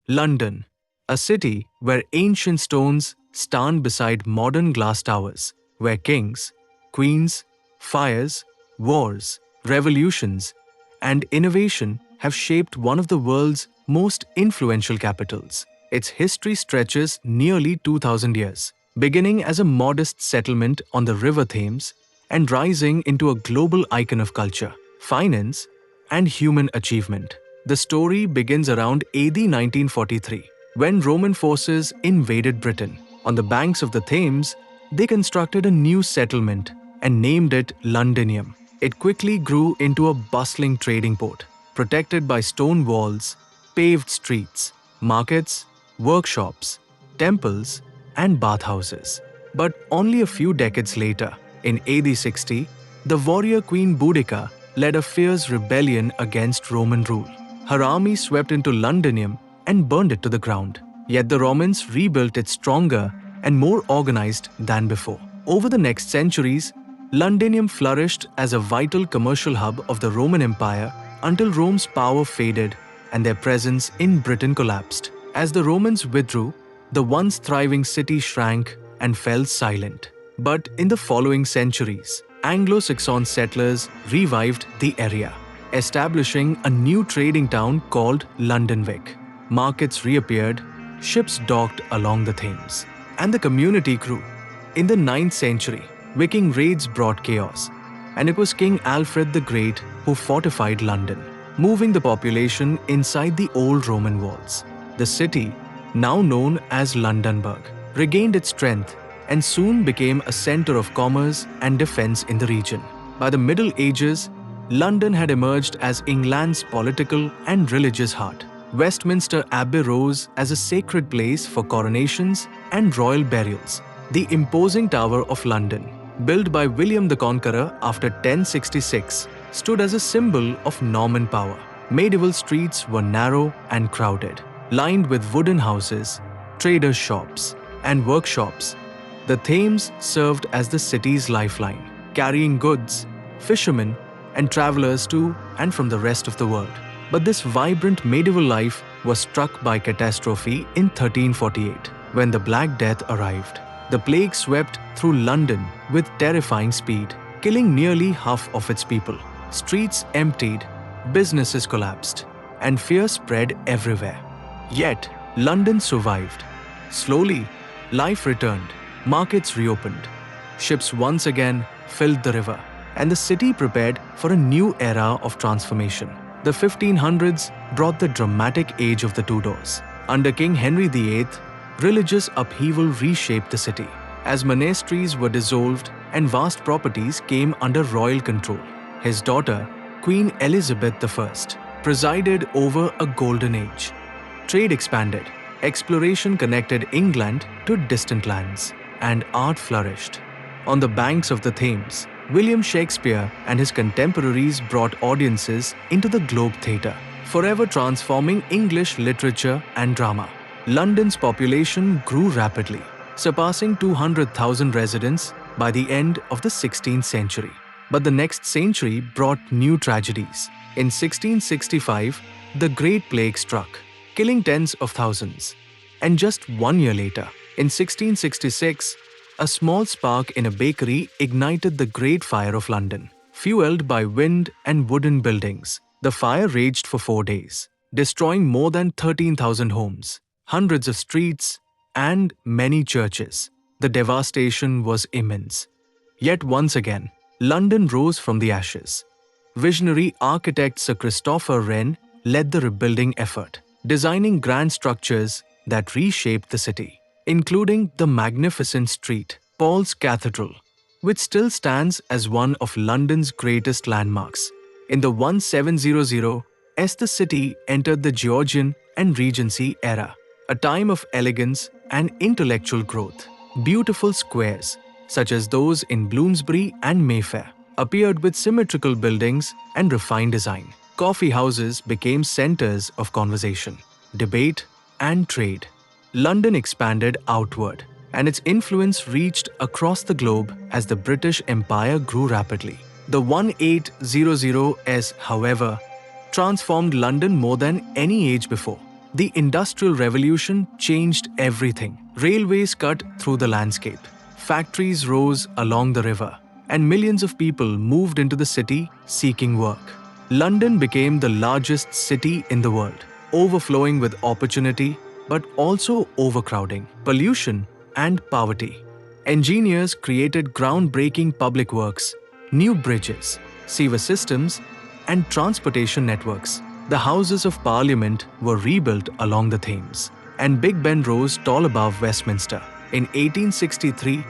London, a city where ancient stones stand beside modern glass towers, where kings, queens, fires, wars, revolutions, and innovation have shaped one of the world's most influential capitals. Its history stretches nearly 2000 years, beginning as a modest settlement on the River Thames and rising into a global icon of culture, finance, and human achievement. The story begins around AD 1943, when Roman forces invaded Britain. On the banks of the Thames, they constructed a new settlement and named it Londinium. It quickly grew into a bustling trading port, protected by stone walls, paved streets, markets, workshops, temples, and bathhouses. But only a few decades later, in AD 60, the warrior Queen Boudica led a fierce rebellion against Roman rule. Her army swept into Londinium and burned it to the ground. Yet the Romans rebuilt it stronger and more organized than before. Over the next centuries, Londinium flourished as a vital commercial hub of the Roman Empire until Rome's power faded and their presence in Britain collapsed. As the Romans withdrew, the once thriving city shrank and fell silent. But in the following centuries, Anglo-Saxon settlers revived the area, establishing a new trading town called Londonwick. Markets reappeared, ships docked along the Thames, and the community grew. In the 9th century, Viking raids brought chaos, and it was King Alfred the Great who fortified London, moving the population inside the old Roman walls. The city, now known as Londonburg, regained its strength and soon became a center of commerce and defense in the region. By the Middle Ages, London had emerged as England's political and religious heart. Westminster Abbey rose as a sacred place for coronations and royal burials. The imposing Tower of London, built by William the Conqueror after 1066, stood as a symbol of Norman power. Medieval streets were narrow and crowded, lined with wooden houses, traders' shops, and workshops. The Thames served as the city's lifeline, carrying goods, fishermen, and travelers to and from the rest of the world. But this vibrant medieval life was struck by catastrophe in 1348, when the Black Death arrived. The plague swept through London with terrifying speed, killing nearly half of its people. Streets emptied, businesses collapsed, and fear spread everywhere. Yet, London survived. Slowly, life returned, markets reopened, ships once again filled the river, and the city prepared for a new era of transformation. The 1500s brought the dramatic age of the Tudors. Under King Henry VIII, religious upheaval reshaped the city, as monasteries were dissolved and vast properties came under royal control. His daughter, Queen Elizabeth I, presided over a golden age. Trade expanded, exploration connected England to distant lands, and art flourished. On the banks of the Thames, William Shakespeare and his contemporaries brought audiences into the Globe Theatre, forever transforming English literature and drama. London's population grew rapidly, surpassing 200,000 residents by the end of the 16th century. But the next century brought new tragedies. In 1665, the Great Plague struck, killing tens of thousands. And just 1 year later, in 1666, a small spark in a bakery ignited the Great Fire of London. Fueled by wind and wooden buildings, the fire raged for 4 days, destroying more than 13,000 homes, hundreds of streets, and many churches. The devastation was immense. Yet once again, London rose from the ashes. Visionary architect Sir Christopher Wren led the rebuilding effort, designing grand structures that reshaped the city, including the magnificent St. Paul's Cathedral, which still stands as one of London's greatest landmarks. In the 1700s, the city entered the Georgian and Regency era, a time of elegance and intellectual growth. Beautiful squares, such as those in Bloomsbury and Mayfair, appeared with symmetrical buildings and refined design. Coffee houses became centers of conversation, debate, and trade. London expanded outward, and its influence reached across the globe as the British Empire grew rapidly. The 1800s, however, transformed London more than any age before. The Industrial Revolution changed everything. Railways cut through the landscape. Factories rose along the river, and millions of people moved into the city seeking work. London became the largest city in the world, overflowing with opportunity but also overcrowding, pollution, and poverty. Engineers created groundbreaking public works, new bridges, sewer systems, and transportation networks. The Houses of Parliament were rebuilt along the Thames, and Big Ben rose tall above Westminster. In 1863,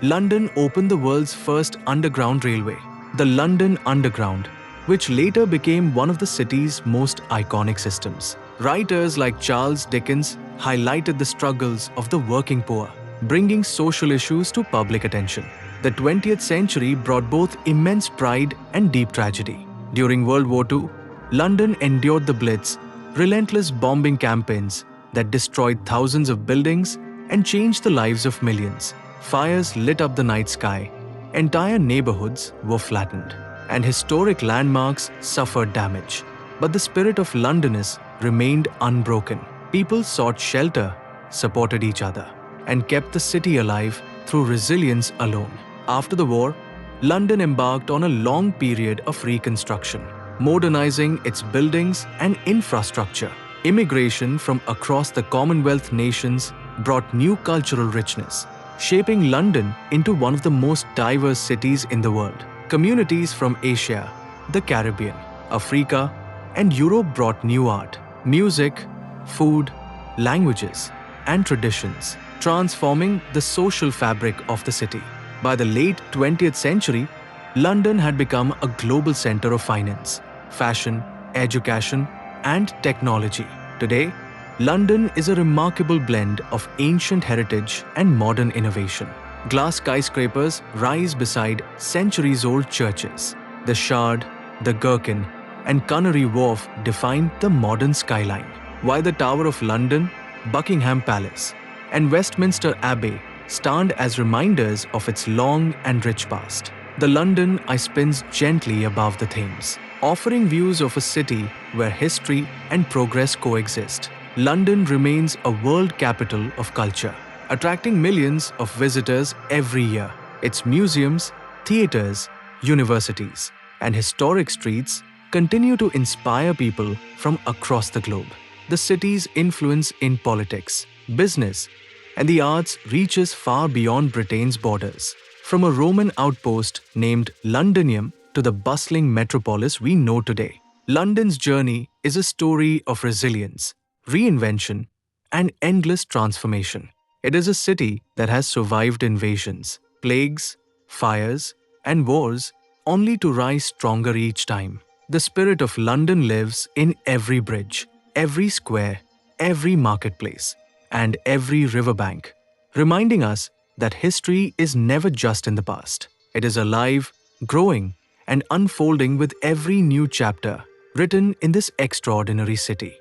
London opened the world's first underground railway, the London Underground, which later became one of the city's most iconic systems. Writers like Charles Dickens highlighted the struggles of the working poor, bringing social issues to public attention. The 20th century brought both immense pride and deep tragedy. During World War II, London endured the Blitz, relentless bombing campaigns that destroyed thousands of buildings and changed the lives of millions. Fires lit up the night sky, entire neighborhoods were flattened, and historic landmarks suffered damage. But the spirit of Londoners remained unbroken. People sought shelter, supported each other, and kept the city alive through resilience alone. After the war, London embarked on a long period of reconstruction, modernizing its buildings and infrastructure. Immigration from across the Commonwealth nations brought new cultural richness, shaping London into one of the most diverse cities in the world. Communities from Asia, the Caribbean, Africa, and Europe brought new art, music, food, languages, and traditions, transforming the social fabric of the city. By the late 20th century, London had become a global center of finance, fashion, education, and technology. Today, London is a remarkable blend of ancient heritage and modern innovation. Glass skyscrapers rise beside centuries-old churches. The Shard, the Gherkin, and Canary Wharf define the modern skyline, while the Tower of London, Buckingham Palace, and Westminster Abbey stand as reminders of its long and rich past. The London Eye spins gently above the Thames, offering views of a city where history and progress coexist. London remains a world capital of culture, attracting millions of visitors every year. Its museums, theaters, universities, and historic streets continue to inspire people from across the globe. The city's influence in politics, business, and the arts reaches far beyond Britain's borders. From a Roman outpost named Londinium to the bustling metropolis we know today, London's journey is a story of resilience, reinvention, and endless transformation. It is a city that has survived invasions, plagues, fires, and wars, only to rise stronger each time. The spirit of London lives in every bridge, every square, every marketplace, and every riverbank, reminding us that history is never just in the past. It is alive, growing, and unfolding with every new chapter written in this extraordinary city.